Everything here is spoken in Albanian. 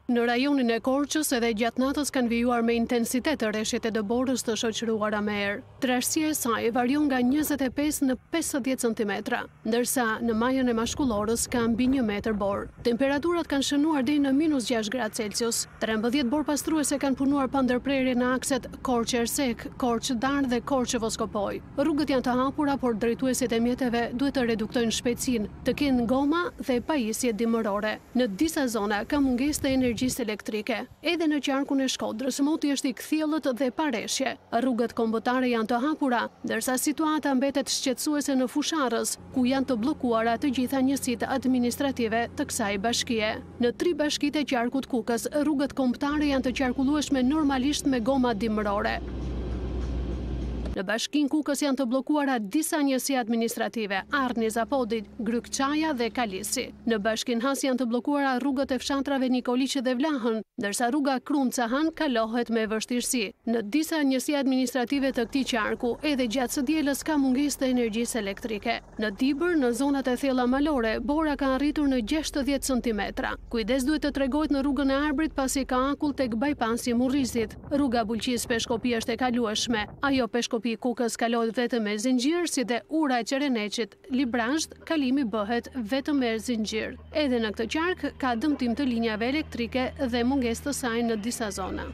Në rajonin e Korçës edhe gjatë natës kanë vijuar me intensitet rreshtet e dëborës të shoqëruara me erë. Trashësia e saj varion nga 25 në 50 cm, ndërsa në majën e mashkullorës ka mbi 1 metër borë. Temperaturat kanë shënuar deri në -6 gradë Celsius. 13 borë pastruese kanë punuar pa ndërprerje në akset Korçë-Ersek, Korçë-Darë dhe Korçë-Voskopoj. Rrugët janë të hapura, por drejtuesit e mjeteve duhet të reduktojnë shpejtësinë, të kenë goma dhe pajisje dimërore. Në disa zona ka mungesë të energjisë elektrike. Edhe në qarkun e Shkodrës moti është i kthjellët dhe pa rreshje. Rrugët kombëtare janë të hapura, ndërsa situata mbetet shqetësuese në Fusharës, ku janë të bllokuara të gjitha njësitë administrative të kësaj bashkie. Në 3 bashkitë e qarkut Kukës, rrugët kombëtare janë të qarkullueshme normalisht me goma dimërore. Në bashkinë Kukës janë të bllokuara disa njësi administrative, Arni, Zapodi, Grykçaja dhe Kalisi. Në bashkinë Has janë të bllokuara rrugët e fshatrave Nikoliçi dhe Vlahën, ndërsa rruga Krum-Cahan kalohet me vështirësi. Në disa njësi administrative të këtij qarku, edhe gjatë së dielës ka mungesë të energjisë elektrike. Në Dibër, në zonat e thella malore, bora ka arritur në 60 cm. Kujdes duhet të tregohet në rrugën e Arbrit pasi ka akull tek bypassi Murrizit. Rruga Bulqis Peshkopi është e kalueshme. Ajo Peshkopi Kukës kalohet vetëm me zinxhir, si dhe ura e Qereneqit, Librazht, kalimi bëhet vetëm me zinxhir. Edhe në këtë qark ka dëmtim të linjave elektrike dhe mungesë të saj në disa zona.